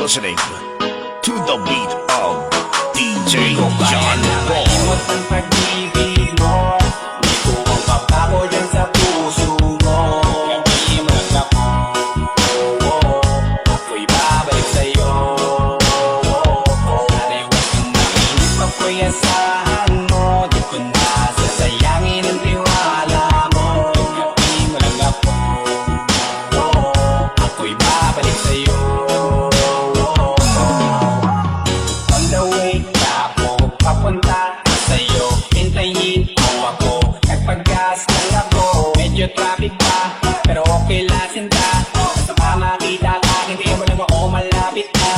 listening to the beat of DJ John Paul. Malimot ang pag-ibig mo, di ko mapapago dyan sa puso mo. Hindi magkapo, ako'y babalik sa'yo. Sana'y huwag kang mainip, ako'y asahan mo. Di ko na sasayangin ang tiwala mo. Hindi magkapo, ako'y babalik sa'yo. On the way na ako papunta sa'yo, hintayin mo ako, nagpag-gas lang ako. Medyo traffic pa, pero okay lang sinta. Basta pa makita ka, hindi mo lang ako malapit na.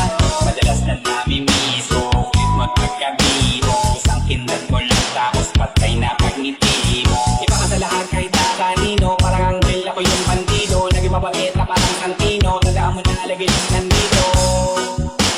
Madalas na namimiso, kahit magkakabiro. Isang kindag mo lang tapos patay na pagngiti mo. Iba ka sa lahat kahit na kanino, parang anghel ako yung bandido. Naging mabait na parang Santino, tandaan mo na lagi lang nandito.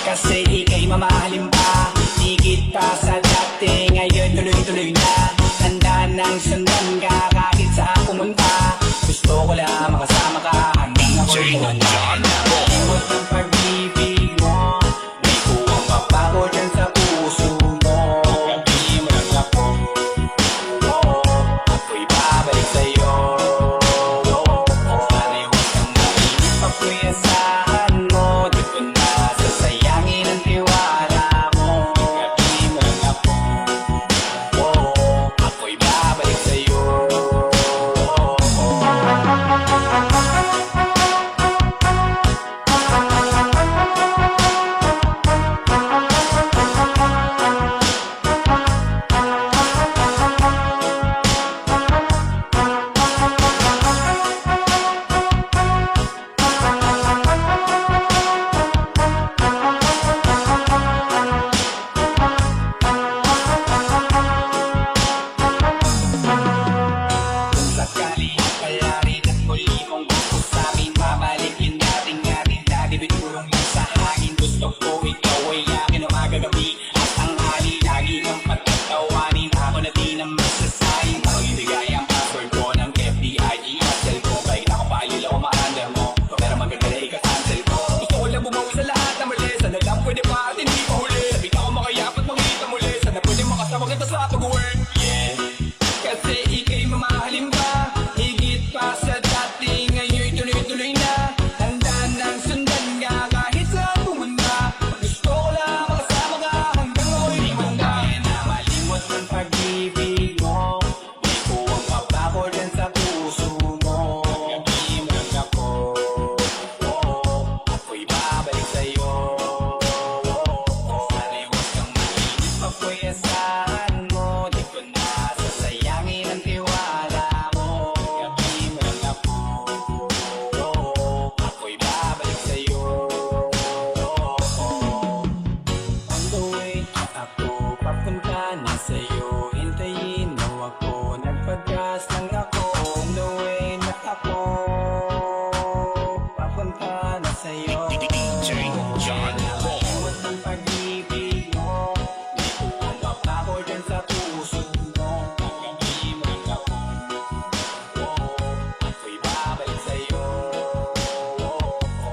Kasi ika'y mamahalin pa, higit pa sa dati. Ngayon tuloy-tuloy na, tanda nang sundan ka kahit saan pumunta. Gusto ko lang makasama ka hanggang ako'y tumanda. Malimot ang pag-ibig mo, may kuwang papago dyan sa puso mo. Hindi mo lang ako, ako'y babalik sa'yo. Sana'y huwag kang mainip, ako'y asahan mo. Di ko na sasayangin ang tiwala mo. Hindi mo lang ako, ako'y babalik sa'yo. Kung sakali palarin at muli mong gusto sa'min, babalik yun nating atin dati. Bitulong lang sa hangin, gusto ko ikaw ay akin umaga gabi at tanghali. Lagi kang pagtatawanin, ako na di na masasahin. Parang hindi gaya ang password ko ng FBIG at cellphone. Kahit ako pa ayun ako ma-under mo, pero magagala ika-cancel ko. Gusto ko lang bumawi sa lahat na mali, sana lang pwede pa at hindi pa huli. Sabi ka ako makayap at makita muli, sana pwede makasama kita sa pag-work. Yeah, kasi ika'y mamahalin pa, higit pa sa dati. Ngayon tuloy-tuloy na, tanda nang sundan ka kahit saan pumunta. Gusto ko lang makasama ka hanggang ako'y tumanda. Na malimot ng pag-ibig mo, may kuwang papago dyan sa puso mo. Hindi mo lang ako, ako'y babalik sa'yo. Sana'y huwag kang mainip, ako'y asahan mo. Di ko na sasayangin ang tiwala mo. Hindi mo lang ako, ako'y babalik sa'yo. On the way ako papunta na sa'yo, hintayin mo ako, nagpag-gas lang ako. On the way na ako papunta na sa'yo. DJ John Paul. Malimot ang pag-ibig mo, may kuwang papago dyan sa puso mo. Hindi mo lang ako, ako'y babalik sa'yo.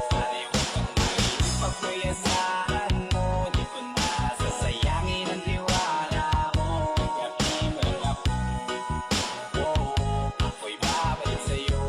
Sana'y huwag kang mainip, ako'y asahan mo. Di ko na sasayangin ang tiwala mo. Hindi mo lang ako, ako'y babalik sa'yo.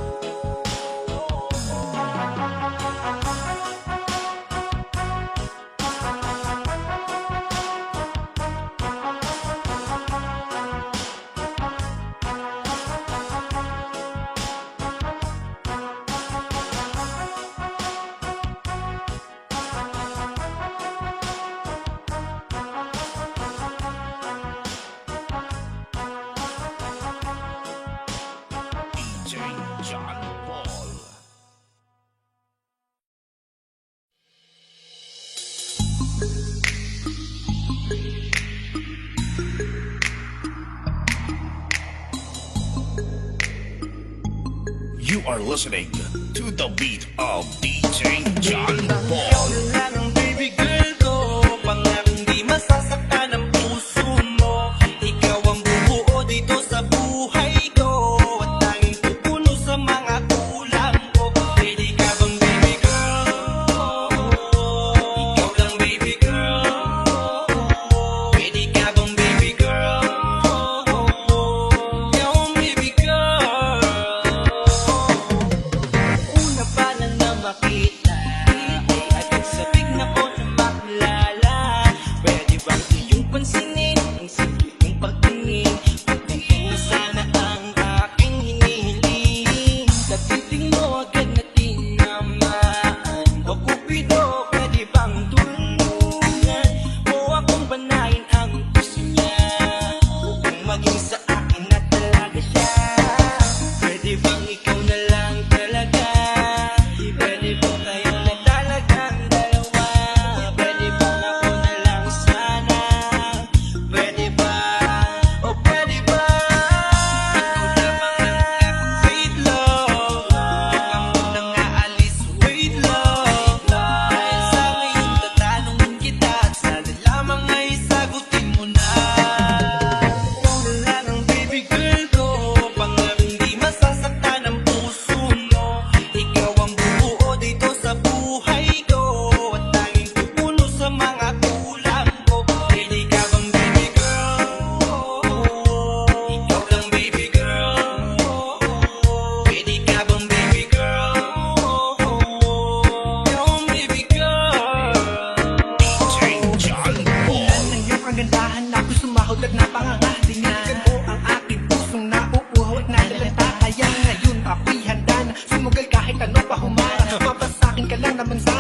DJ John Paul. You are listening to the beat of DJ John Paul. Lang ang baby girl ko, pangarang di masasaktan ang puso mo. Ikaw ang bumuo dito sa buhay ko, at tanging pupuno sa mga kulang ko. Pwede ka bang baby girl?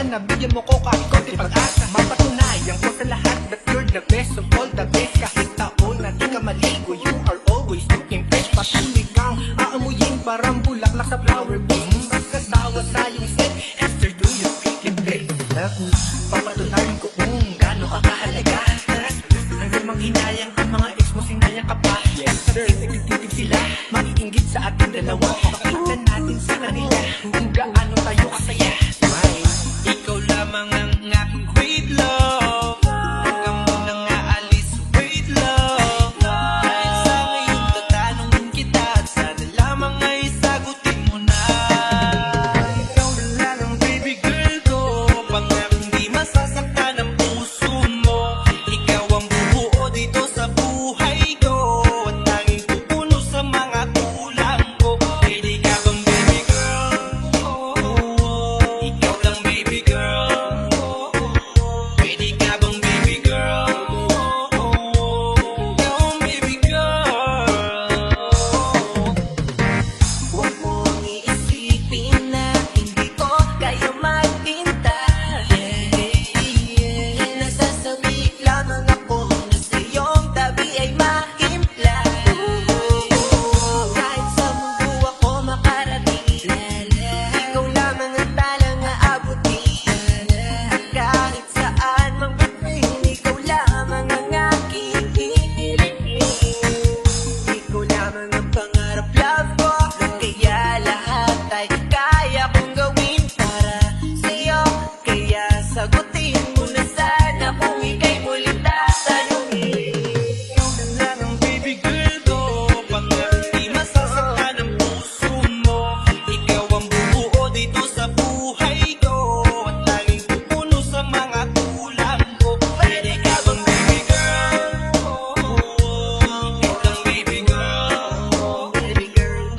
sana bigyan mo ko kahit konti pag-asa. Mapatunayan ko sa lahat that you're the best of all the best. Kahit taon na di ka maligo, you are always looking fresh. Patuloy kang aamuyin parang bulaklak sa flower bloom. Magkasawa sa iyong set, Esther, do you think it great? Love me, papatunayan ko kung gaano ka kahalaga. Hanggang manghinayang ang mga ex mo, sinayang ka pa. Yes sir, nagtitig sila, maiinggit sa ating dalawa. Pakita natin sa kanila kung gaano tayo kasaya. Smile. Ikaw lamang ang aking great love. Huwag kang munang aalis, great love. Dahil sa ngayon tatanungin kita at sana lamang ay sagutin mo na. Ikaw na lang ang baby girl ko, pangakong di masasaktan ang puso mo. Ikaw ang bubuo dito sa buhay ko, at tanging pupuno sa mga kulang ko. Pwede ka bang baby girl? Ikaw lang baby girl. Pwede ka bang baby girl? Ikaw ang baby girl. Huwag mong iisipin na hindi ko kayo maghintay. Nasasabi lamang ako na sa iyong tabi ay mahimpla. Kahit sa mundo ako makarating, ikaw lamang ang talang aabutin. At kahit saan mang bituin, ikaw lamang ang aking hihilitin. Ikaw lamang ang pangarap, love ko. Kaya lahat ay kaya kong gawin para sa'yo. Kaya sagutin mo na sana kung ika'y muling tatanungin. Ikaw na lang ang baby girl ko, pangakong di masasaktan ang puso mo. Ikaw ang bubuo dito sa buhay ko, at tanging pupuno sa mga kulang ko. Pwede ka bang baby girl? Ikaw lang baby girl. Baby girl.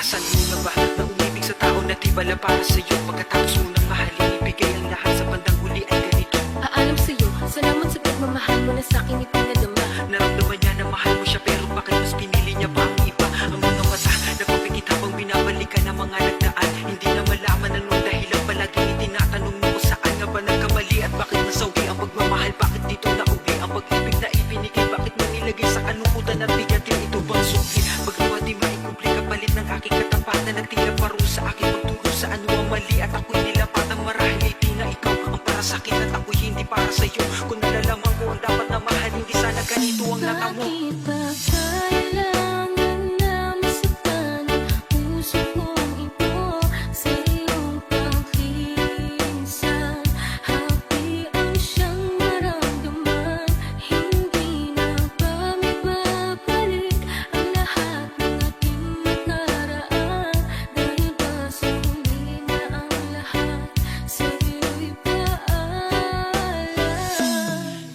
Naranasan mo na ba na umibig sa tao na di bala para sa'yo? Pagkatapos mo nang mahalin, ibigay ang lahat sa bandang huli ay ganito. Paalam sa'yo, salamat sa pagmamahal mo na sa'kin ipinadama. Naramdaman niya na mahal mo siya, pero bakit mas pinili niya pa ang iba? Ang mga mata nagpapikit habang binabalikan ang mga nagdaan. Hindi na malaman anong dahilan, palagi itinatanong mo kung saan nga ba nagkamali at bakit nasawi ang pagmamahal. Bakit dito nauwi ang pag-ibig na ibinigay? Bakit mo nilagay sa kalungkutan at bigatin? Ito bang suki? Bagawa di maikumpli kapalit ng aking katapatan at tila parusa aking pagturo sa ano ang mali at ako'y nilapatang marahil hindi na ikaw ang para sa'kin at ako'y hindi para sa'yo. Kung nalalaman ko ang dapat na mahal, hindi sana ganito ang natamo. Bakit ba kailangan na masaktan ang puso kong ito sa iyong pagkisan? Happy ang siyang maramdaman, hindi na ba maibabalik ang lahat ng ating nakaraan? Dahil ba sa huli na ang lahat sa iyo'y paalam?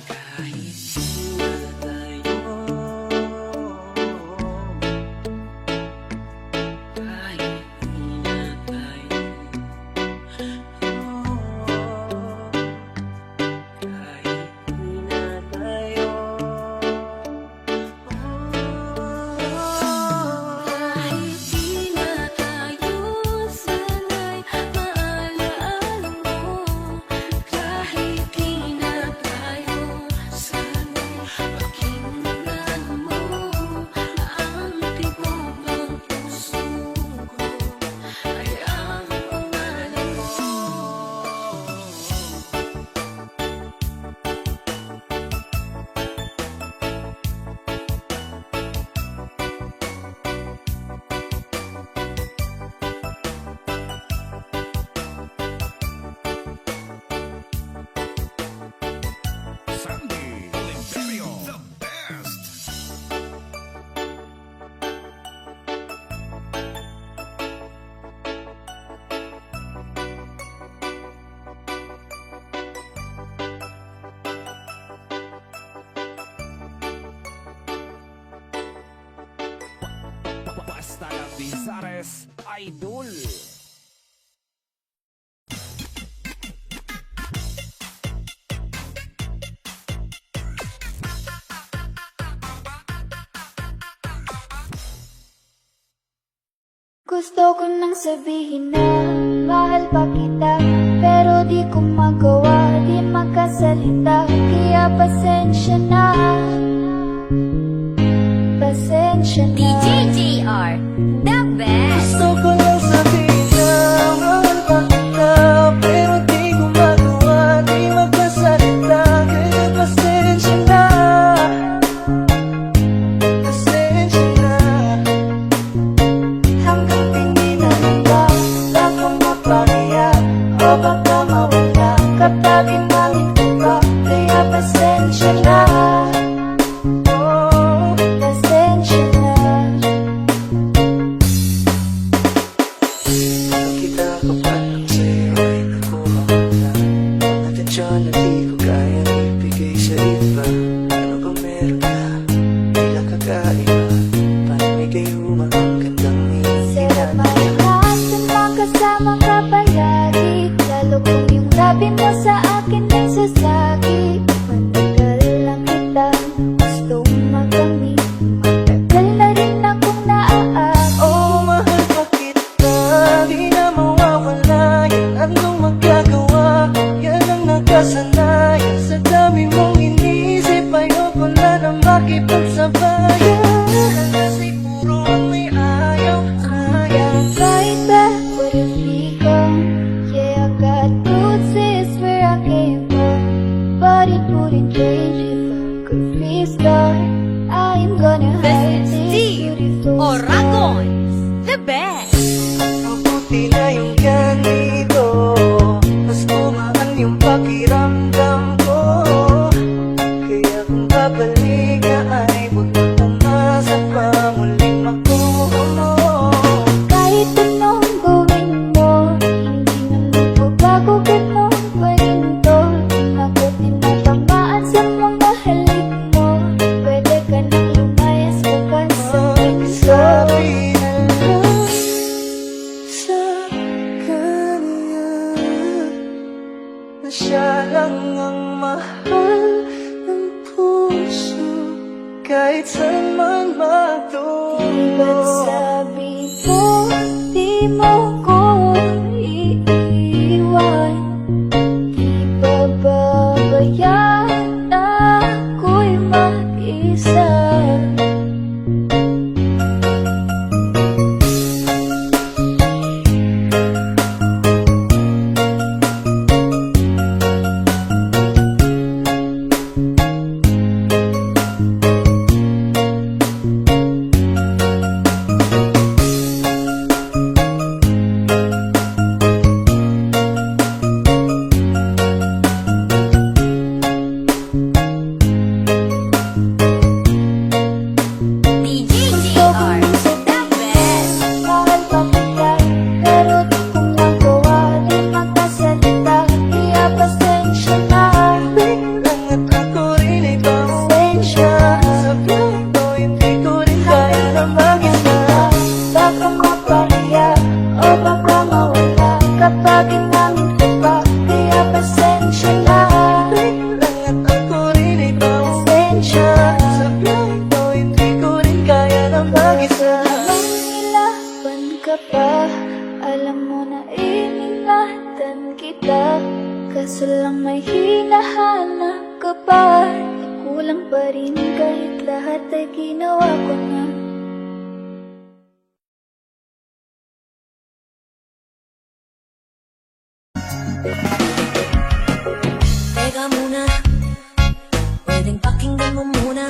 Kahit di na tayo, kahit di na tayo, kahit di na tayo, Kahit di na tayo, sana'y maalaala mo. Kahit di na tayo, sana'y pakinggan mo ang tibok ng puso ko ay ang pangalan mo. Sandy Oliverio, the best. Basta lang Bizares Idol. Gusto ko nang sabihin na mahal pa kita, pero di ko magawa, di makasalita. Kaya pasensya na, pasensya na. DJR, the best. gusto ko lang sabihin na mahal pa kita, pero di ko magawa, di magkasalita. Kaya pasensya na, pasensya na. Hanggang tingin na lang ba, baka mapahiya, o baka mawala, katabi namin ba? Kaya pasensya na, Oh, pasensya na. ka pa? Alam mo na iningatan kita, kaso lang may hinahanap ka pa. Di kulang pa rin kahit lahat ay ginawa ko na. Teka muna, pwedeng pakinggan mo muna.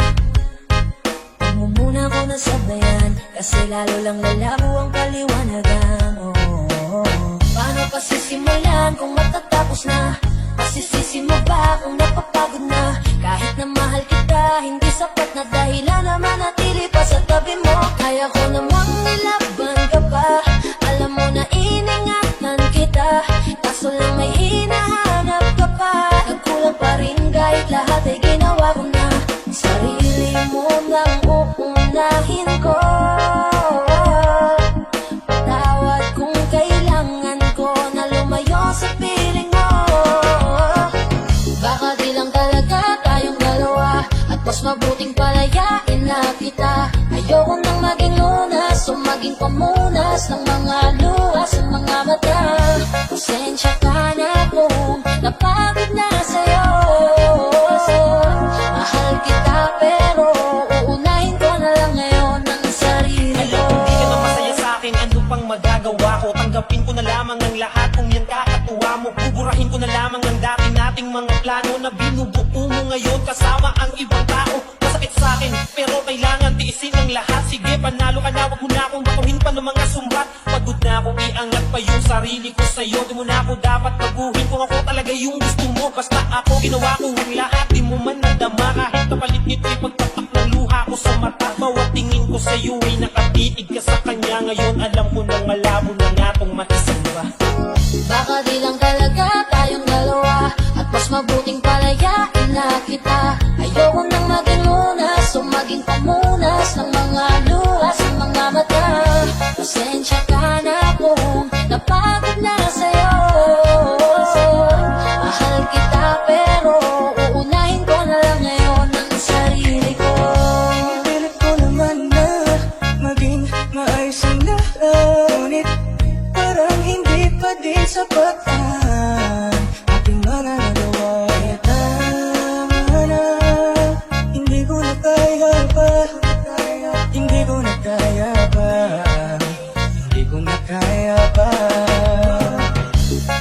Huwag mo muna ako nasabayan, kasi lalo lang lalabo ang paliwanagan. Paano pa sisimulan kung matatapos na? Masisisi mo ba kung napapagod na? Kahit na mahal kita, hindi sapat na dahilan na manatili pa sa tabi mo. Kaya ko namang nilaban ka pa, alam mo na iningatan kita, kaso lang may hinahanap ka pa. Nagkulang pa rin kahit lahat ay ginawa ko na. Sarili mo lang uunahin ko. Patawad kung kailangan ko na lumayo sa piling mo. Baka di lang talaga tayong dalawa, at mas mabuting palayain na kita. Ayoko nang maging lunas o maging pamunas ng mga luha sa mga mata. Pasensya ka na kung napagod na sa'yo. Mahal kita pero uunahin ko na lang ngayon ang sarili ko. Alam, hindi ka na masaya sa'kin, ano pang magagawa ko? Tanggapin ko na lamang ang lahat kung yan kakatuwa mo. Buburahin ko na lamang ang dati nating mga plano na binubuo mo ngayon kasama ang ibang tao. Masakit sa'kin, pero kailangan tiisin ang lahat. Sige, panalo ka na, wag mo na akong batuhin pa ng mga sumbat. Pagod na akong iangat pa yung sarili ko sa'yo. Di mo na ako dapat baguhin kung ako talaga yung gusto mo. Basta ako, ginawa ko ang lahat, di mo man nadama. Kahit kapalit nito'y pagtatak ng luha ko sa mata. Bawat tingin ko sa'yo ay nakatitig ka sa kanya. Ngayon alam ko nang malabo na nga tong maisamba. Baka di lang talaga tayong dalawa, at mas mabuting palayain na kita. Ayoko nang maging lunas o maging pamunas ng mga luha sa mga mata. Pasensya ka na kung napagod na sa'yo. Mahal kita pero uunahin ko na lang ngayon ang sarili ko. Pilit ko naman na maging maayos ang lahat, ngunit parang hindi pa din sapat ang ating mga nagawa. Kaya tama na, hindi ko na kaya pa, hindi ko na kaya pa, hindi ko na kaya pa.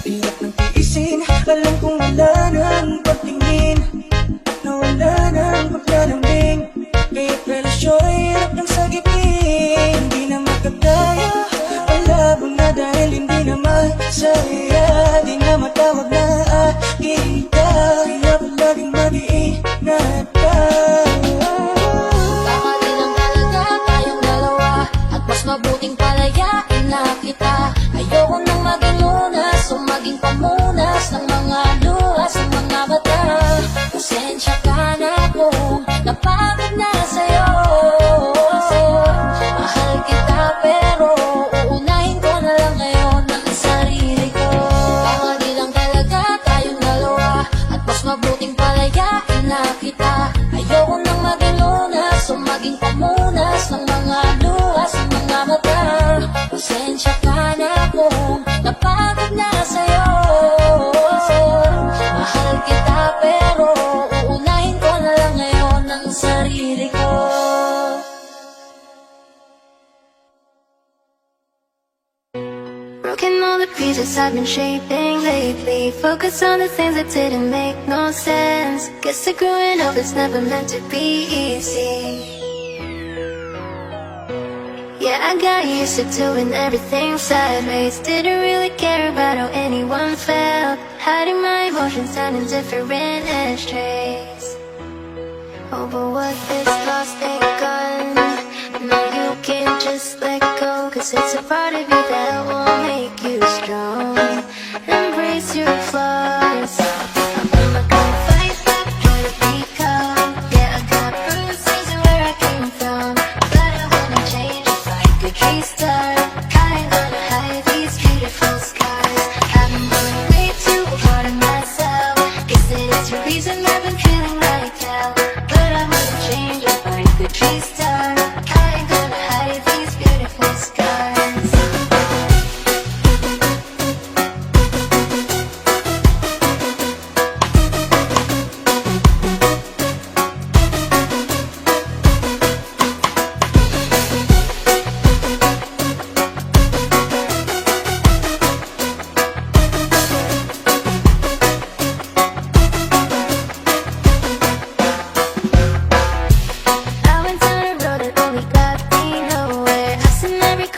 Hirap ng tiisin, alam kong wala nang pagtingin, na wala nang paglalambing. Kaya't relasyon ay hirap ng sagipin, hindi na makadaya. Malabo na dahil hindi na masaya, di na matawag na kita. Kaya palaging mag-iingat ka. Baka di lang talaga tayong dalawa, at mas mabuting palayain na kita. Ayoko nang maging lunas o maging pamunas ng mga luha sa mga mata. Pasensya ka na kung napagod na sa'yo. Mahal kita pero uunahin ko na lang ngayon ang sarili ko. Baka di lang talaga tayong dalawa, at mas mabuting palayain na kita. Ayoko nang maging lunas o maging pamunas ng mga luha sa mga mata. Pasensya ka na kung napagod na sa'yo. Mahal kita pero uunahin ko na lang ngayon ang sarili ko. Broken all the pieces I've been shaping lately. Focus on the things that didn't make no sense. Guess that growing up is never meant to be easy. Yeah, I got used to doing everything sideways. Didn't really care about how anyone felt. Hiding my emotions down in different ashtrays. Oh, but what is lost ain't gone. No, you can't just let go, 'cause it's a part of you that will make you strong. Embrace your flaws. I'm not gonna fight back, try to be calm. Yeah, I got bruises where I came from, but I wanna change if I could restart. I ain't gonna hide these beautiful scars. I've been going way too hard on myself. Guess it is the reason I've been feeling like hell, but I wanna change if I could restart. I ain't gonna hide these beautiful scars.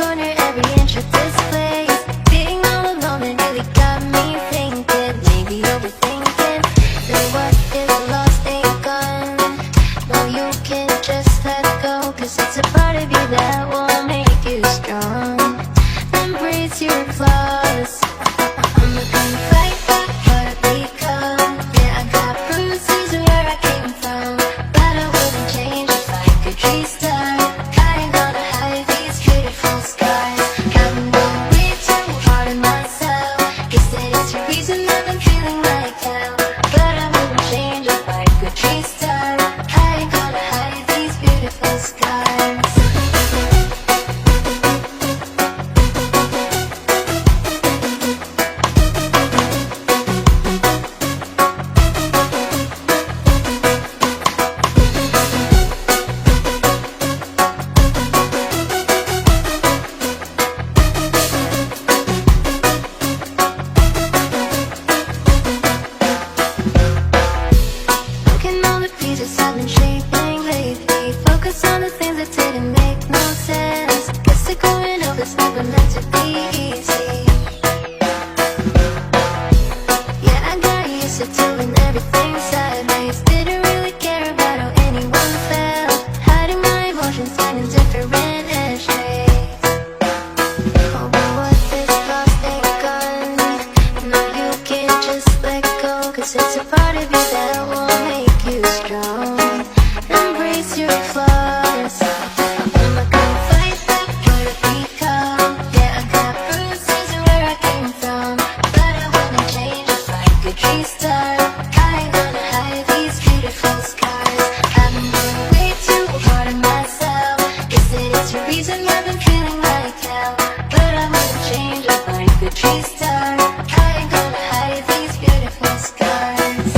corner, every inch of this place. Being all alone, it really got me thinking. Maybe overthinking. Then what if the lost ain't gone? No, you can just let go, 'cause it's a part of you that will make you strong. Embrace your flaws. I'm not gonna fight back what I become. Yeah, I got bruises where I came from, but I wouldn't change if I could restart. I ain't gonna hide these beautiful scars. I've been going way too hard on myself. Guess that it's the reason I've been feeling like hell, but I wouldn't change if I could restart. I ain't gonna hide these beautiful scars. Look at all the pieces I've been shaping lately. Focus on the things that didn't make no sense. Guess that growing up is never meant to be easy. Yeah, I got used to doing everything sideways. Didn't really care about how anyone felt. Hiding my emotions, finding different ashtrays. Oh, but what this lost ain't gone. No, you can't just let go, 'cause it's a part of you that will make you strong. Embrace your flaws. I'm not gonna fight back what I become. Yeah, I got bruises where I came from, but I wouldn't change if I could restart. I ain't gonna hide these beautiful scars. I've been going way too hard on myself. Guess that it's the reason I've been feeling like hell, but I wouldn't change if I could restart. I ain't gonna hide these beautiful scars.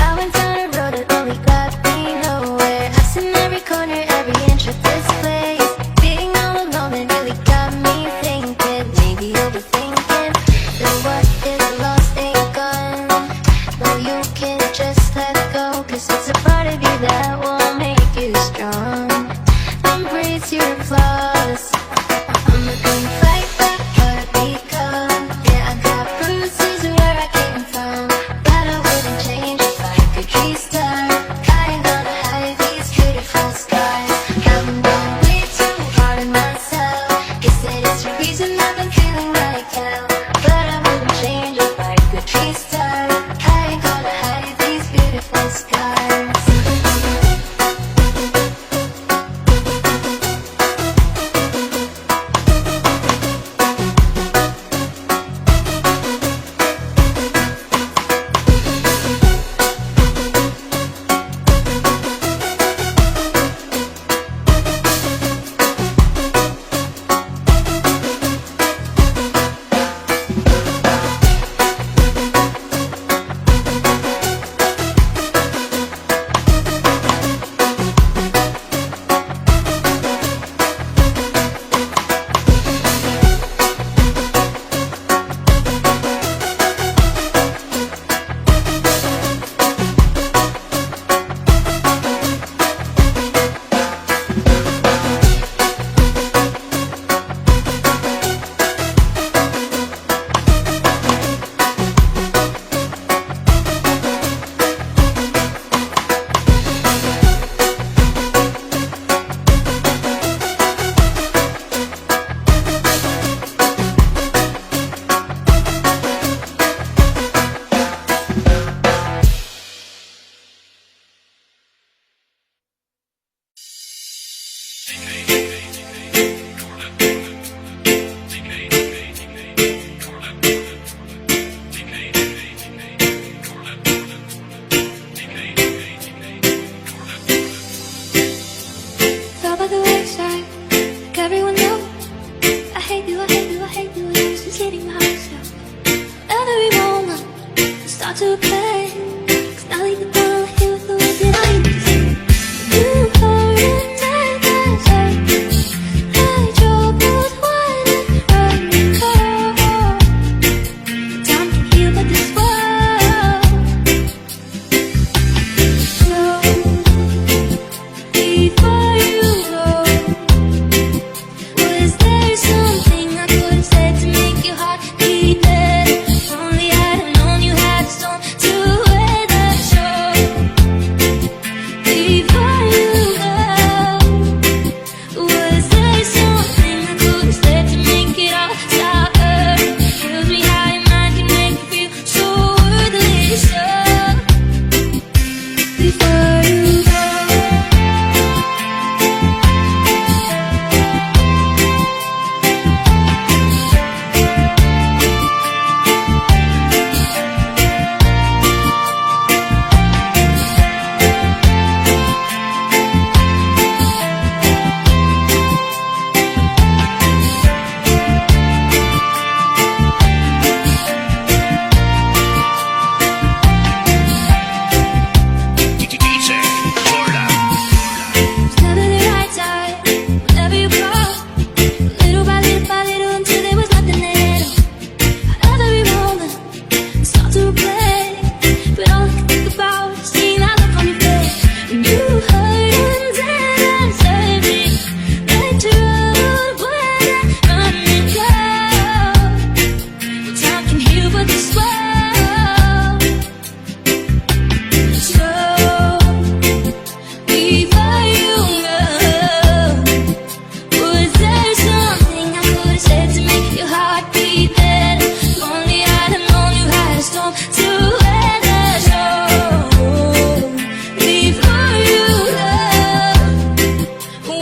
I went down a road that only got me nowhere. I've seen every corner, every inch of this place. Being all alone, it really got me thinking. Maybe overthinking. Then what if the lost ain't gone? No, you can't just let go, 'cause it's a part of you that will make you strong. Embrace your flaws. I'm not gonna fight back what I become. Yeah, I got bruises where I came from, but I wouldn't change if I could restart. I ain't gonna hide these beautiful scars. I've been going way too hard on myself. Guess that it's the reason I've been feeling like hell, but I wouldn't change if I could restart. I ain't gonna hide these beautiful scars. start to play. 'Cause now that you're done here with the way that I used to. You hurt and take that hurt. Hide troubles when it runs cold. Time can heal but this world. So before you go, was there something I could have said to make your heart beat better? Only I'd have known you had a storm to weather. So before you go, was there something I could have said to make it all stop hurting? Tells me how your mind can make you feel so worthless. So before you go. DJ Jordan. It's never the right time, whenever you call. Little by little until there was nothing there. Every moment start to play, but all I can think about is seeing that look on your face. When you hurt and then answer me, like trouble when I run and go. Time can heal but this world. So before you go, was there something I could have said to make your heart beat better? If only I'd have known you had a storm to weather. So before you go,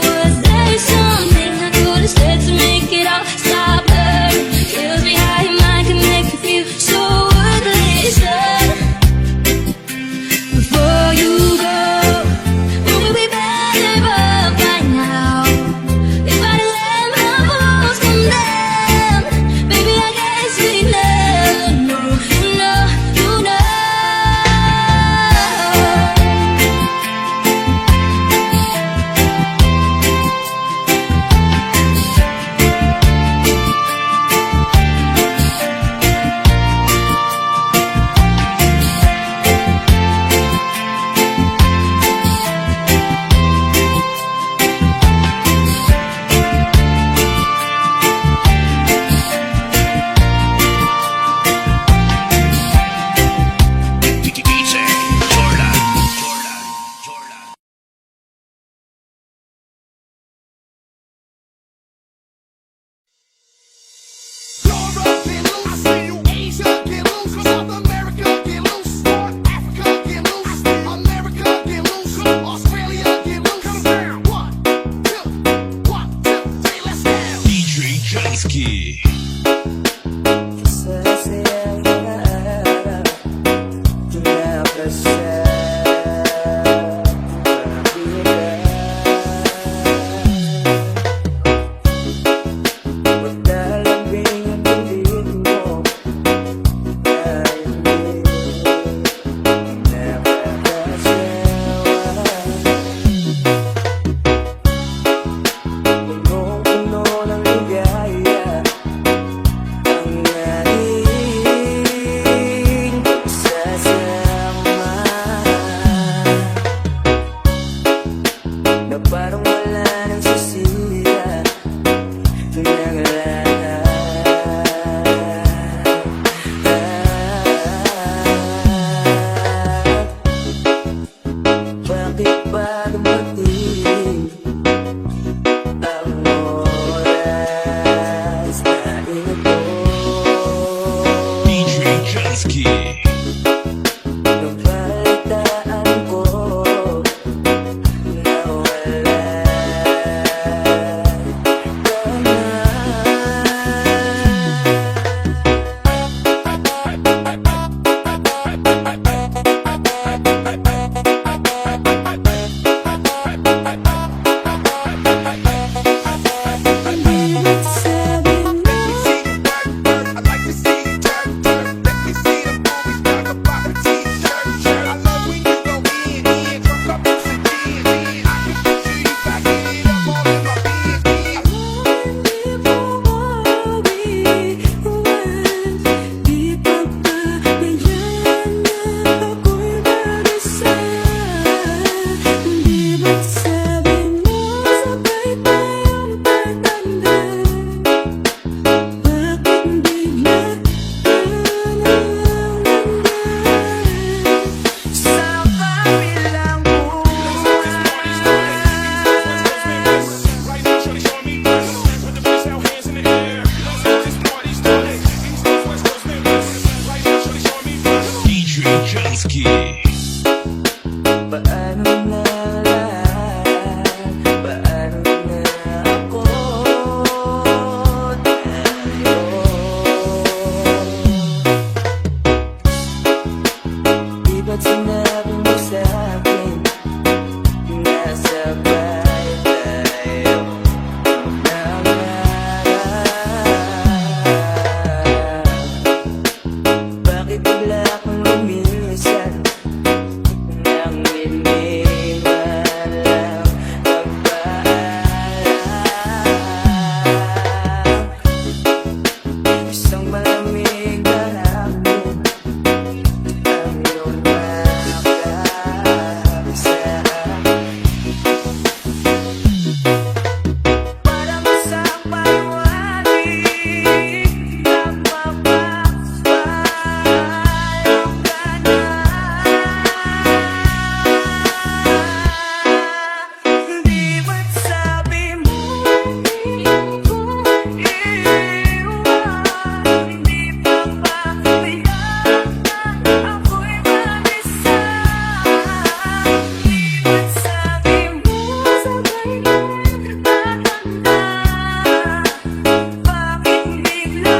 was there something I could have said to make it all stop hurting? Tells me how your mind can make you feel so worthless. Before you go, would we be better off by now? If I let my walls come down, baby, I guess we never know. You know, you know. DJ Jordan. Jordan. Europe get loose, I see you. Asia get loose, South America get loose, North Africa get loose, America get loose, Australia get loose. Come down. 1, 2, 3, let's go. DJ Jansky. Sa sayang mga araw Napasa Magdalambing ang piling mo Dahil di nakakasawa Puno-puno ng ligaya ang ating pagsasama. Pilski. Paano na lang? Paano na ako tayo? Di ba't sinabi mo sa'kin nasabay tayo nangarap? Bakit bigla akong lumisan nang hindi man lang nagpaalam? Isang malamig na hapon ang iyong makakabisa. Para masang paliwanag na mapapayong ka na. Di ba't sabi mo hindi ko iiwan? Hindi pa ba kailangan ako'y mag-isa? Di ba't sabi mo sabay na tatanda? Bakit bigla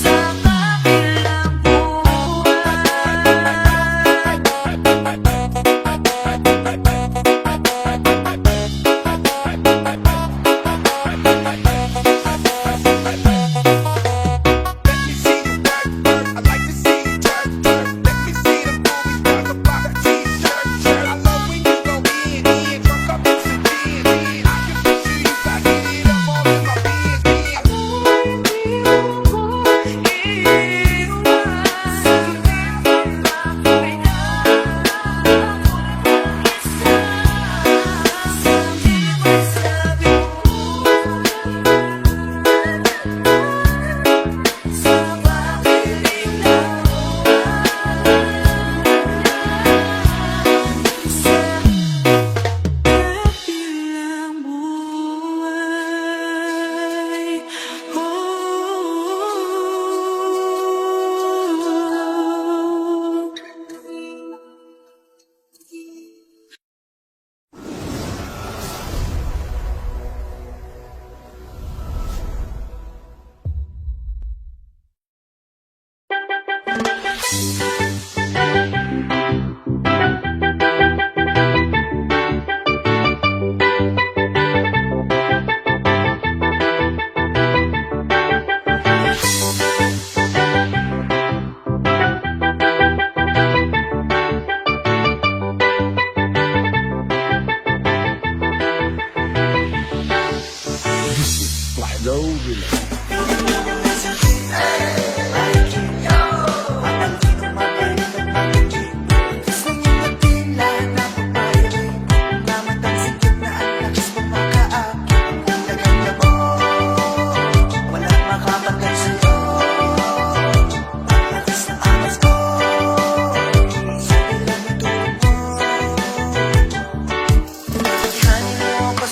sa kabilang Let me see you work, work. I like to see you twerk, twerk. Let me see the movies, talk about a t-shirt, shirt. I love when you go in, drunk up with some gin, in. I can picture you backing it up all in my Benz, kabilang buhay.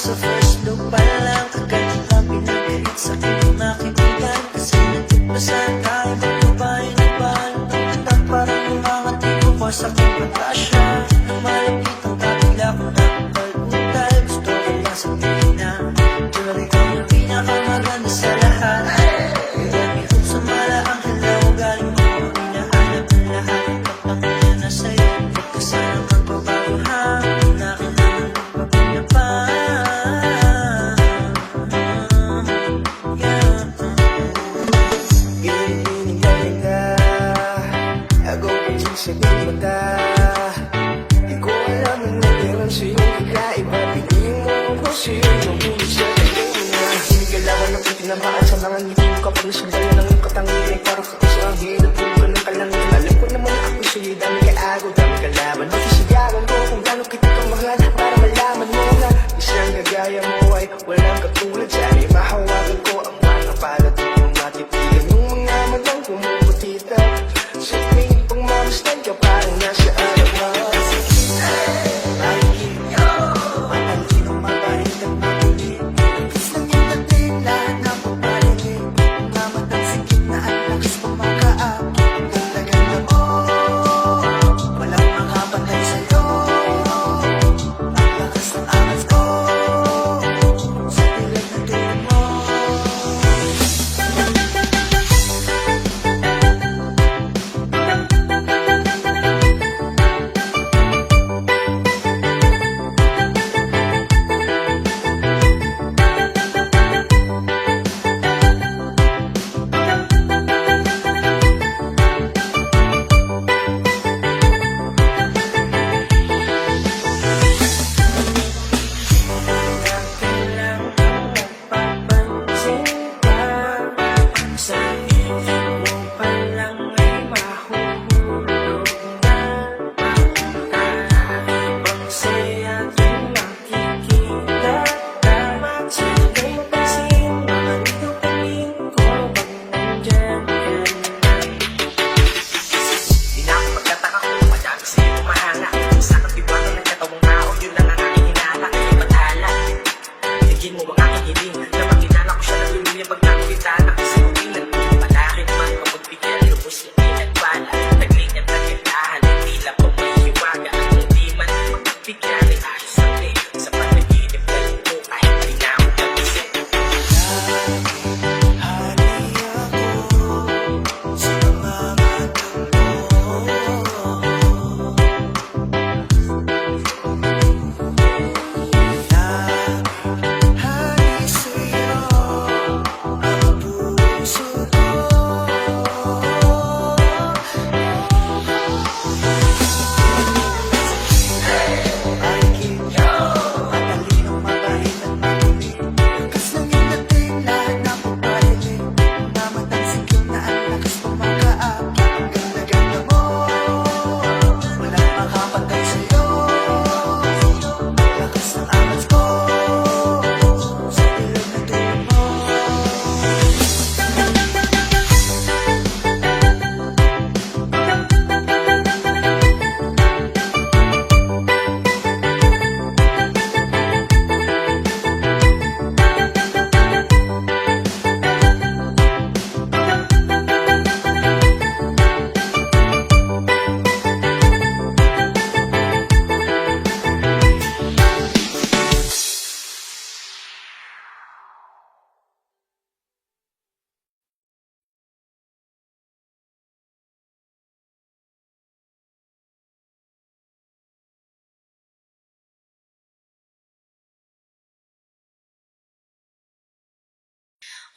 Sa first look pa lang, agad kita pinagalit sa aking makikitan. Kasi nagtipasan tayo, magbabae na balong ng matang parang umangati ko pa sa aking pagkasya. Nang malapit ang kabila ko na kalbutal, gusto ko lang sabihin na diba ikaw yung pinakamaganda sa lahat. Kaya ikot sa mala ang halaw galing ko, hinahanap ng lahat ang kapangyarihan na sa'yo. Huwag ka sanang magbabago ha, na kailangan magbago pa. Sabihin mo ta, di ko alam ang meron sa'yo kakaiba. Piliin mo ako sa'yo, mabulit sa tingin na sinigalawan ng tinamaan sa mga ngiti mo kapag nasundan ng iyong katangian. Parang sa puso ang hirap, puno ka ng kalangitan. Alam ko naman ako sa'yo, dami ka-agaw, dami ka-laban. Masisigawan ko kung gano'n kita kamahal, para malaman mo na isang gagaya mo ay walang katulad. Sana mahawagan ko ang mga palad mo, matipigan yung mga matang kumukutita. Sa tuwing pagmamasdan ka parang nasa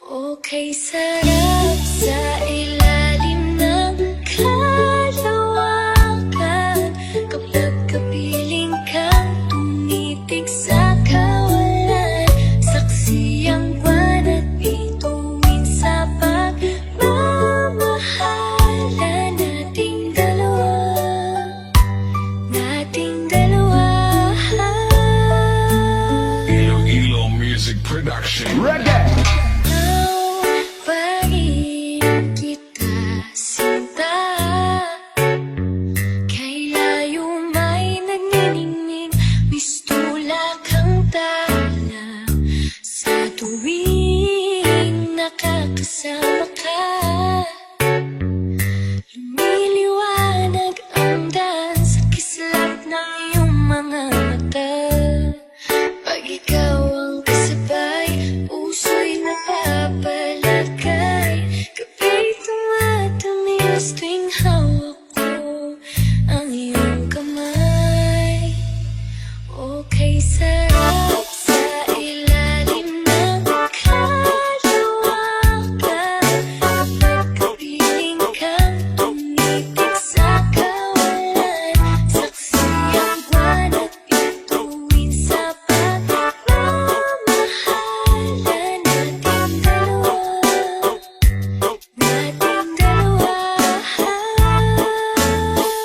Okay, sarap sa ilalim ng kalawakan kapag kapiling kang tumitig sa kawalan. Saksi ang buwan at bituin sa pagmamahalan nating dalawa. Iloilo Music Production. Pag-ibig kita, sinta. Kay layo may nagniningning, bistula kang tala. Sa tuwing nakakasama ka, lumiliwanag ang daan sa kislap ng iyong mga mata. Pag ikaw ang kasabay, puso'y napapalagay. Kapit tumatamis tuwing hawak ko ang iyong kamay. Okay, sarap sa ilalim ng kalawakan kapag kapiling kang tumitig sa kawalan. Saksi ang buwan at bituin sa pagmamahalan nating dalawa.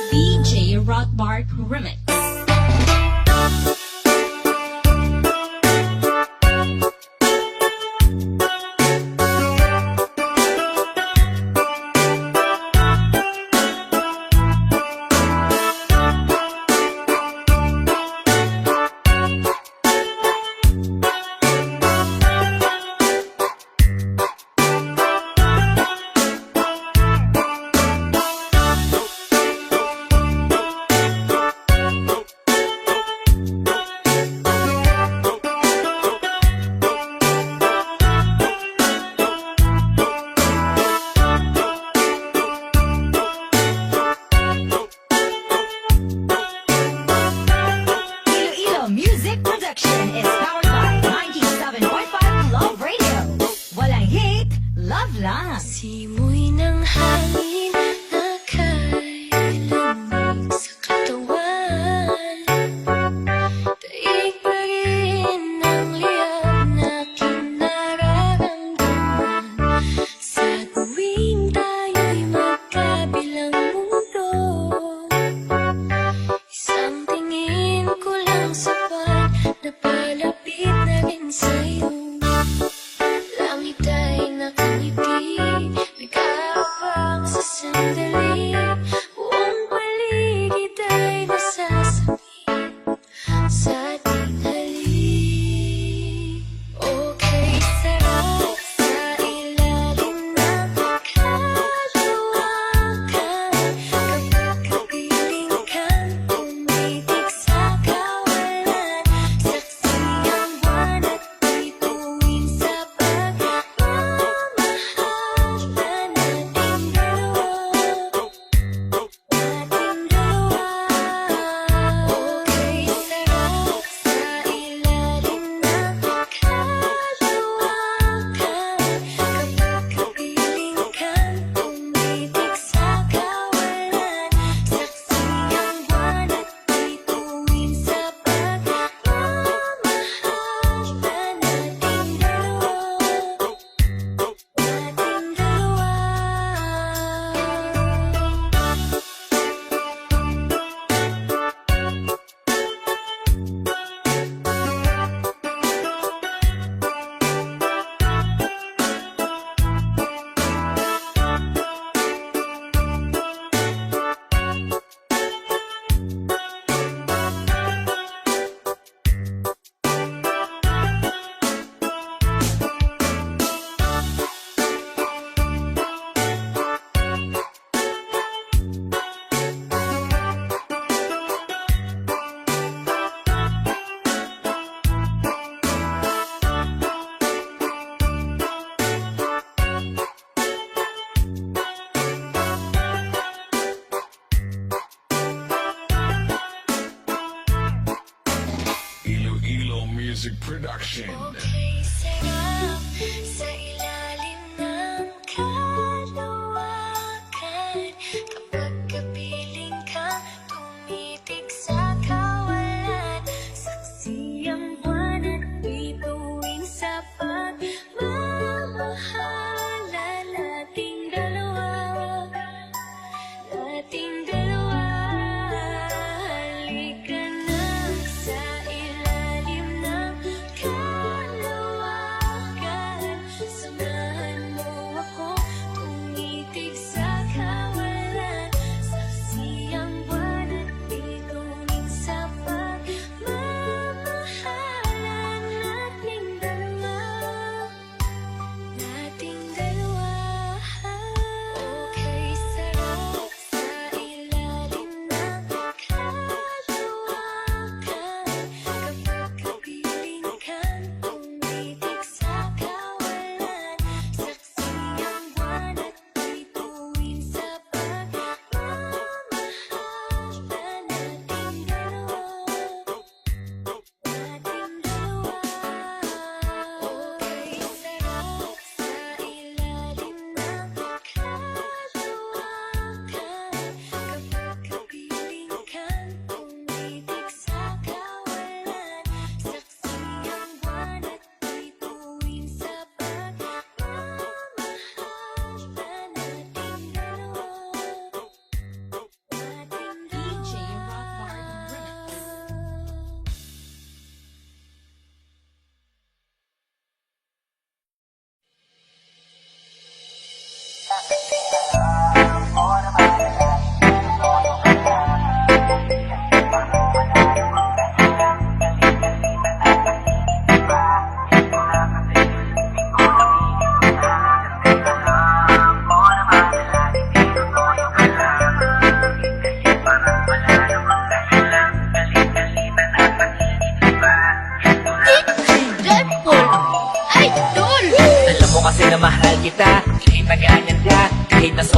DJ Rockbark Remix. Iloilo Music Production is powered by 97.5 Love Radio. Walang hate, love lang. Simoy ng hangin na kailamig sa katawan. Daig pa rin ang liyab na kinararamdaman. Sa tuwing tayo'y magkabilang mundo, isang tingin ko lang sapat na palapit na rin sa'yo. Langit ay nakangiti, nag-aabang sa sandali. Buong paligid ay nasasabit sa ating halik. Okay, sarap sa ilalim ng kalawakan kapag kapiling kang tumitig sa kawalan. Saksi ang buwan at bituin sa pagmamahalan nating dalawa. Okay, sarap sa ilalim ng kalawakan kapag kapiling kang tumitig sa kawalan. Saksi ang buwan at bituin sa pagmamahalan nating dalawa. Iloilo Music Production. Okay, sarap sa ilalim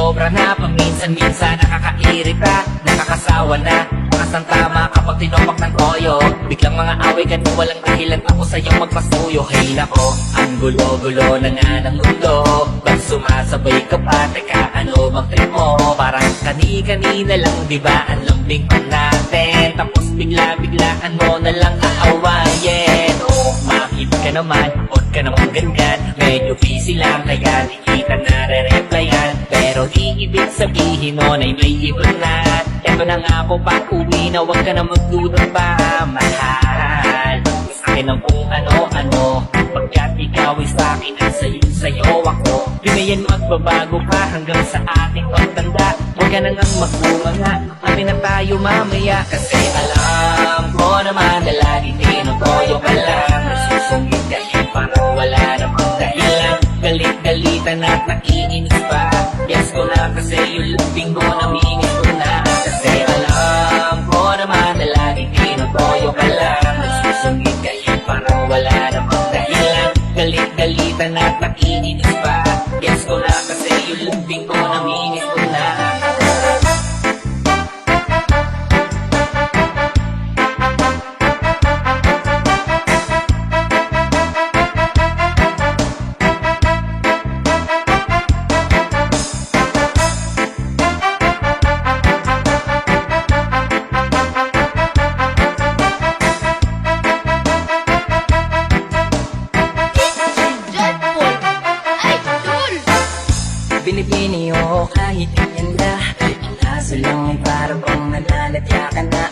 sobra na, paminsan-minsan nakakairita, nakakasawa na. Makasang tama kapag tinopak ng toyo, biglang mga away ka nung walang dahilan ako sa'yo magpasuyo. Hey nako, ang gulo-gulo na nga ng mundo, ba't sumasabay ka pa? Teka, ano bang trip mo? Parang kani-kanina lang, diba ang lambing pa natin, tapos bigla-biglaan mo na lang aawayin. Oh, makip ka naman, huwag ka naman ganyan, medyo busy lang kaya di kita nare-replyan. Pero di ibig sabihin nun ay may iba na. Eto na nga po pa uwi na, huwag ka na magdudang pa, mahal. Sa akin ang kung ano-ano, pagkat ikaw ay sa'kin at sa'yo ako. Binayan magbabago pa hanggang sa ating pagtanda. Huwag ka na ngang magkumanga, amin na tayo mamaya. Kasi alam ko naman na lagi tinutoyo ka lang, nagsusungit ka parang wala namang dahilan. Galit-galitan at nakiinis pa, yes ko na kasi yung luping ko namingis ko na. Kasi alam ko naman na lagi tinutoyo ka lang, nagsusungit ka parang wala namang dahilan. Galit-galitan at nakiinis pa, yes ko na kasi yung luping ko namingis ko na. Binibini o kahit ganyan na, ang kaso lang ay parang kung nalalatya ka na.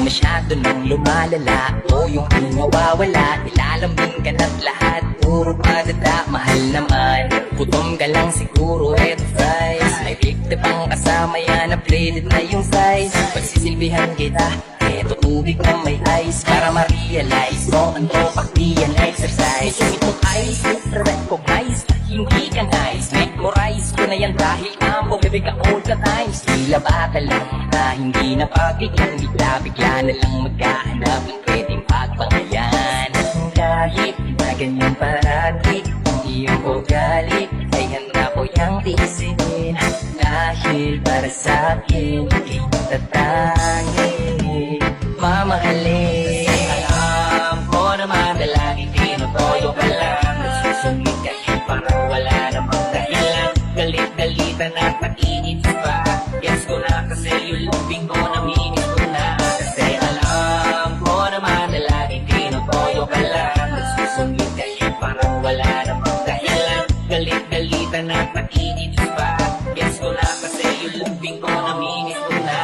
Masyado nang lumalala, o yung nawawala, nilalambing ka na't lahat puro padada. Mahal naman, gutom ka lang siguro, eto fries. May bigte pang kasama yan, upgraded na yung size. Pagsisilbihan kita, eto tubig na may ice, para ma-realize mo ano pakti yan exercise. Sumit mong eyes, recognize, hindi ka nice. Memorize ko na yan dahil ambo bebe ka all the times. Tila bata lang na hindi na pagiging, bigla-bigla na lang maghahanap ng pwedeng pagpangalan. Kahit na ganyan parati, ang iyong ugali ay handa ko yung tiisin. Dahil para sa'kin, kita tanging mamahalin. Alam ko naman na laging tinutoyo ka lang, nagsusungit ka parang wala namang dahilan. Galit-galitan at nakiinis pa, yes ko na kasi yung luping ko namingis ko na. Kasi alam ko naman na laging tinutoyo ka lang, nagsusungit ka parang wala namang dahilan. Galit-galitan at nakiinis pa, yes ko na kasi yung luping ko namingis ko na.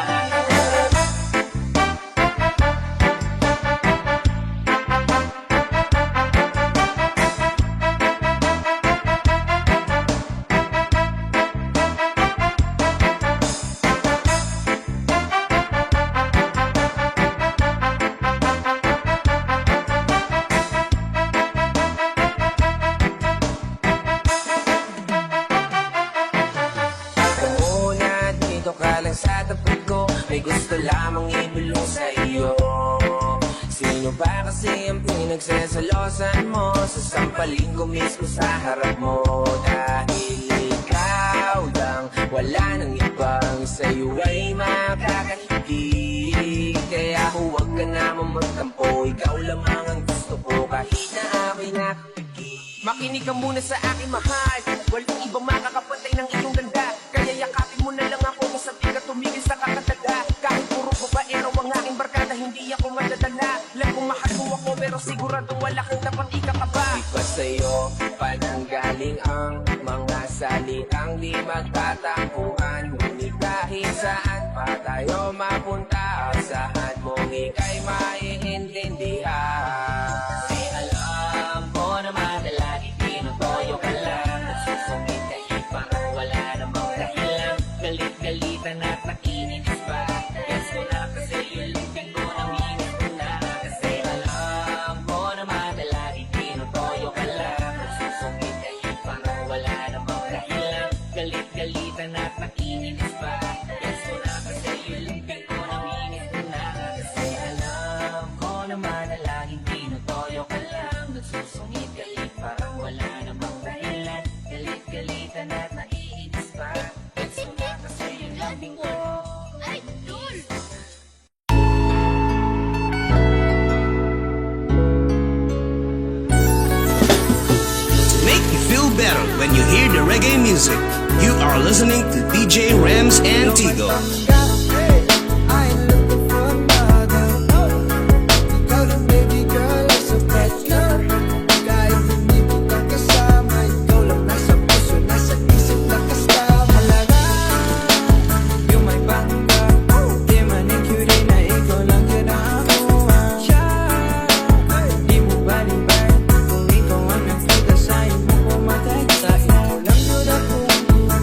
Sa tapat ko, may gusto lamang ibulong sa iyo. Sino ba kasi ang pinagsasalosan mo? Sasampalin ko mismo sa harap mo. Dahil ikaw lang, wala nang ibang sa'yo ay makakahilig. Kaya huwag ka naman magtampo, ikaw lamang ang gusto ko kahit na ako'y nakakagig. Makinig ka muna sa aking mahal, walang ibang makakapantay ng iyong ganda. Kaya yakapin mo na lang ako kung sabi ka tumigil sa kakatala. Kahit puro babaero ang aking barkada, hindi ako madadala. Alam kong mahal mo ako pero sigurado wala kang dapat ikakaba. Iba sa'yo, pananggaling ang mga salitang di magtatampuhan. Ngunit kahit saan pa tayo mapunta, asahan mong ika'y maiintindihan. Kasi alam ko naman na lagi tinutoyo ka lang, nagsusungit ka parang wala namang dahilan. Galit-galitan at nakiinis pa, yes ko na kasi yung luping ko namingis ko na. Kasi alam ko naman na lagi tinutoyo ka lang, nagsusungit ka parang wala namang dahilan. Galit-galitan at nakiinis pa, yes ko na kasi yung luping ko namingis ko na. Kasi alam ko naman na laging tinutoyo ka lang, nagsusungit ka parang wala namang dahilan. Galit-galitan at naiinis pa, yes ko na To make you feel better when you hear the reggae music, you are listening to DJ Rams and Tigo. I ain't looking for another. Ikaw lang baby girl, ay so better. Kahit hindi kita kasama, ikaw lang nasa puso, nasa isip lang kasama. Halaga, yung may bangga. Di man yung cutie na ikaw lang yun ang akuha. Di mo baliban, kung ikaw ang nakita sa'yo mo pumatay. Sa ikaw lang yun ako ang tuma.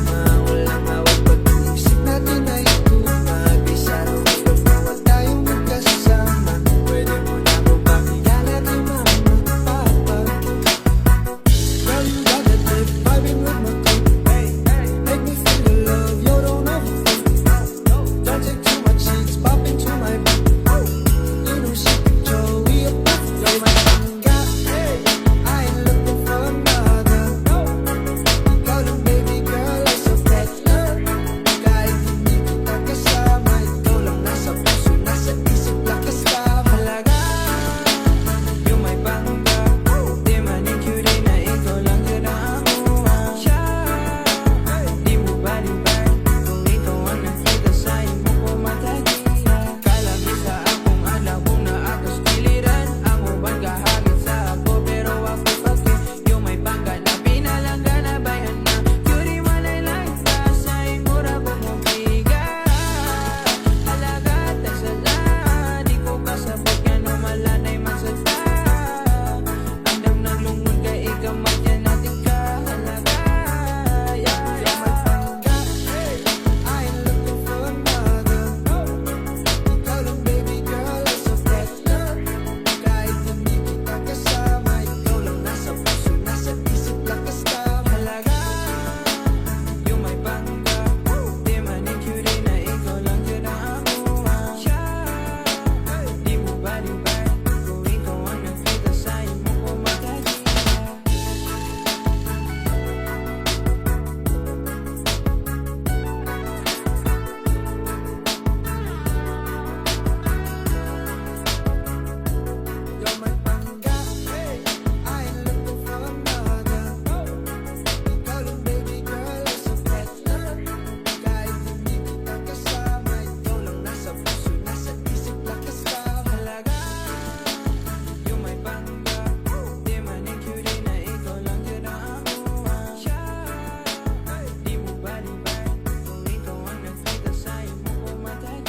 Walang hawak pag-iisip natin ay tuma. Di sana wag tayong magkasama. Pwede mo na ako pakinggan natin mama, papa. Girl, you got that trip, vibing with my clique. Make me feel the love, you don't overthink. Don't take too much seats, pop into my back. You know she could Joey up. You're my pangga, I ain't looking for another. Ikaw lang baby girl, ay so better. Kahit hindi kita kasama, ikaw lang nasa puso, nasa isip lang kasama. Halaga, yung may bangga. Di man yung cutie na ikaw lang yun ang akuha. Di mo baliban, kung ikaw ang nakita sa'yo mo pumatay. Kalabisa akong anak kung naakas piliran. Ang uban kahagit sa ako pero ako pati. Yung may bangga na pinalangga na bayan na. Cutie man ay langta sa imura bumubiga. Halaga at sala, di ko kasabot ka no malanay magsata. Andam ng lungod ka ikamat yan natin ka. Halaga, yeah, yeah. I ain't looking for another. Ikaw lang baby girl, ay so better. Kahit hindi kita kasama, ikaw lang nasa puso, nasa isip lang kasama. Halaga, yung may bangga. Di man yung cutie na ikaw lang yun ang akuha. Di mo baliban, kung ikaw ang nakita sa'yo mo pumatay. You're my pangga, I ain't looking for another. Ikaw lang baby girl, ay so better. Kahit hindi kita kasama, ikaw lang nasa puso, nasa isip lang kasama. Halaga, yung may bangga. Di man yung cutie na ikaw lang yun ang akuha. Di mo baliban, kung ikaw ang nakita sa'yo mo pumatay.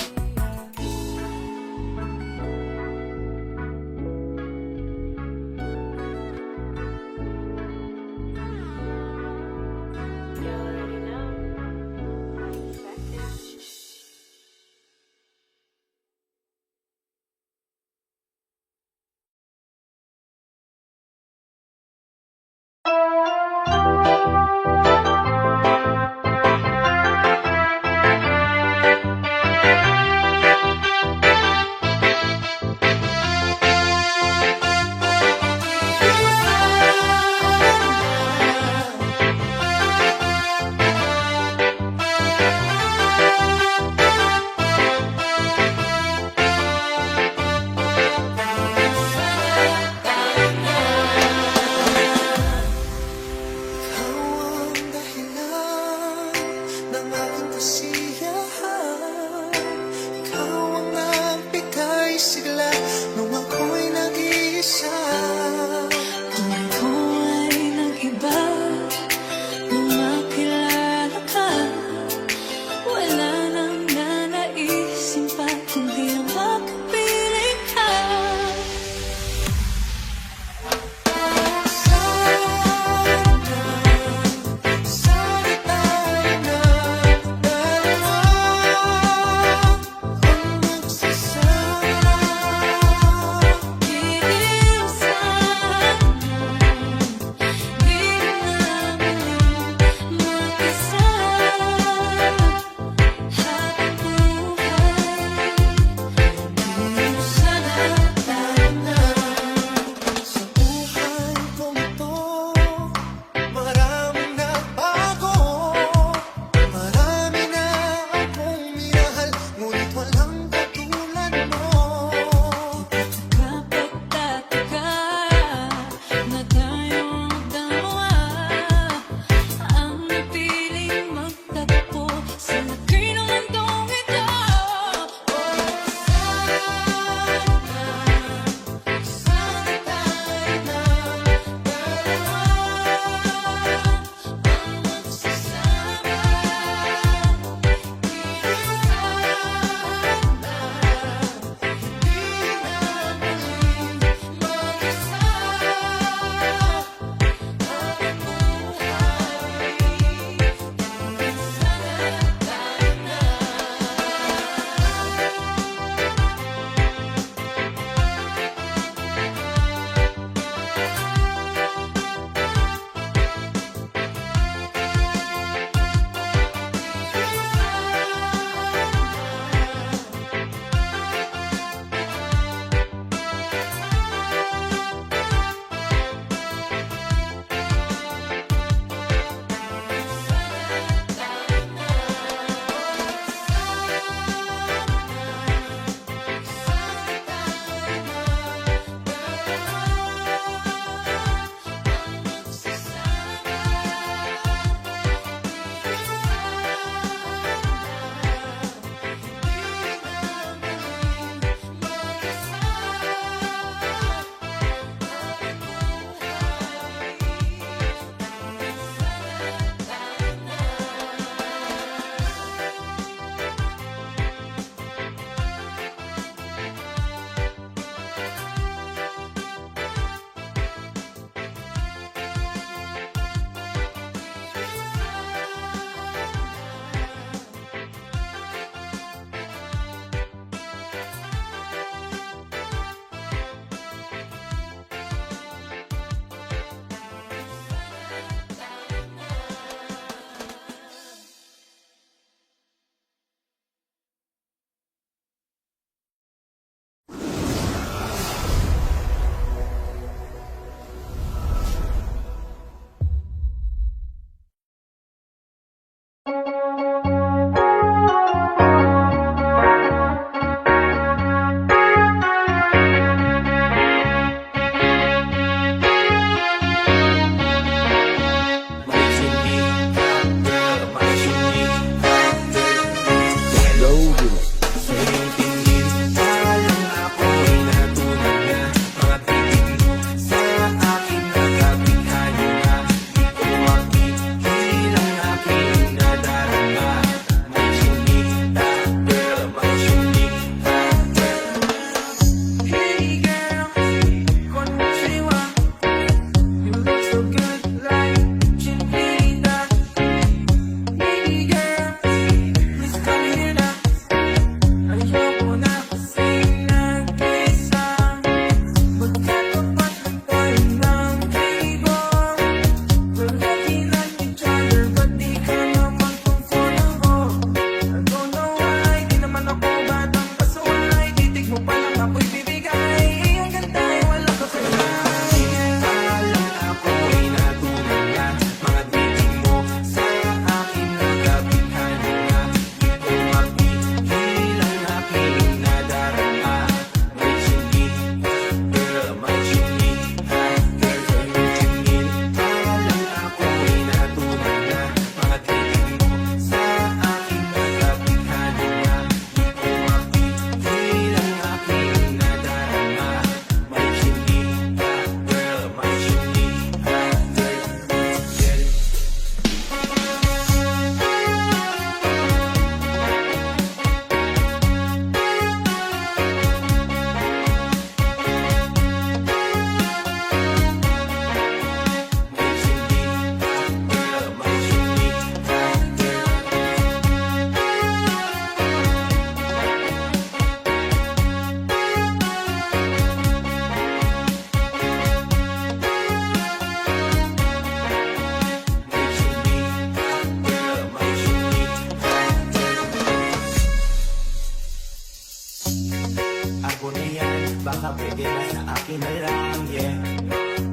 Pwede na sa akin na lang, yeah.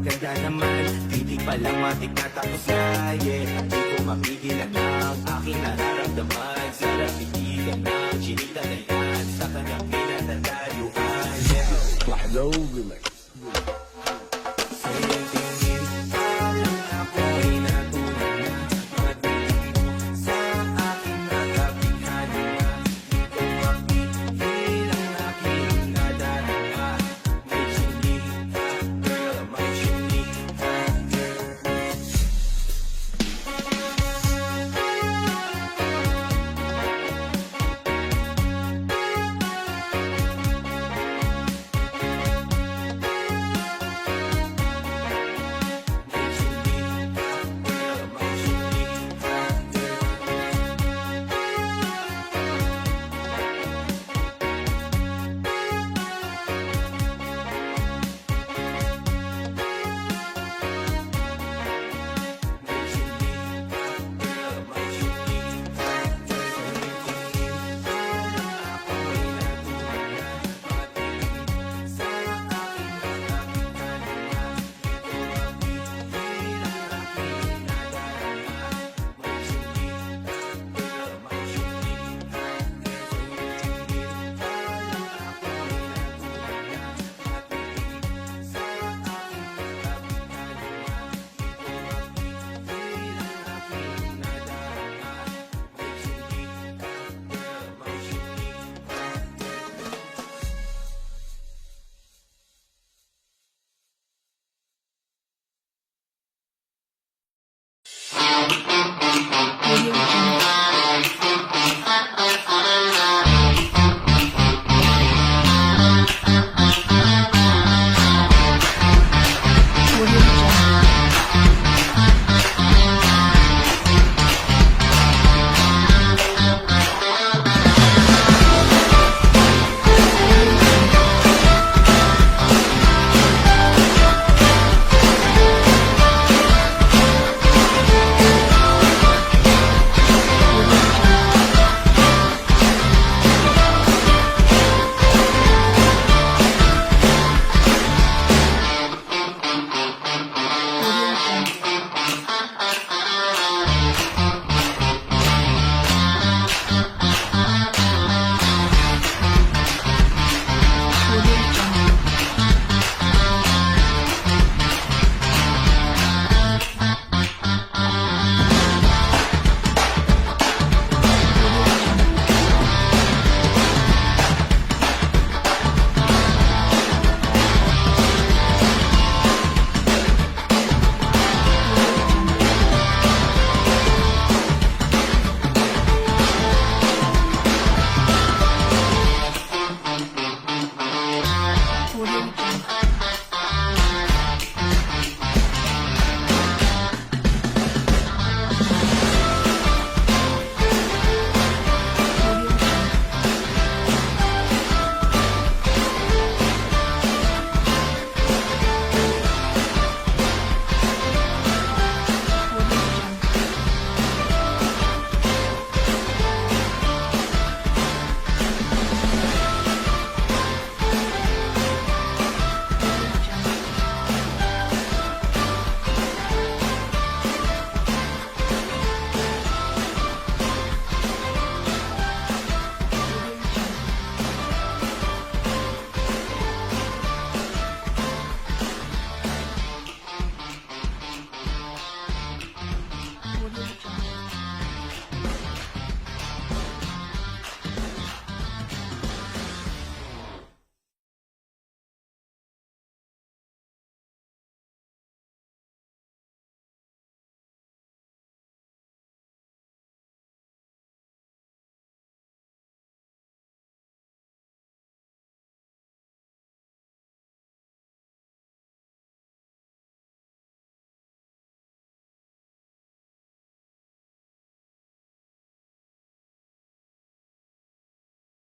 Ganda naman, hindi pa lang matik na tapos na, yeah. Di ko mapigil at ang aking nararamdaman. Sarap itigan ng chinita na yan sa kanyang pinatataluan, yeah. Hello, relax. Sa iyong tingin, parang ako'y natunan na. Pagdating mo sa aking nakapighani na. Di ko mapigil ang aking nadarama. May chinita, girl, may chinita, girl. Thank you.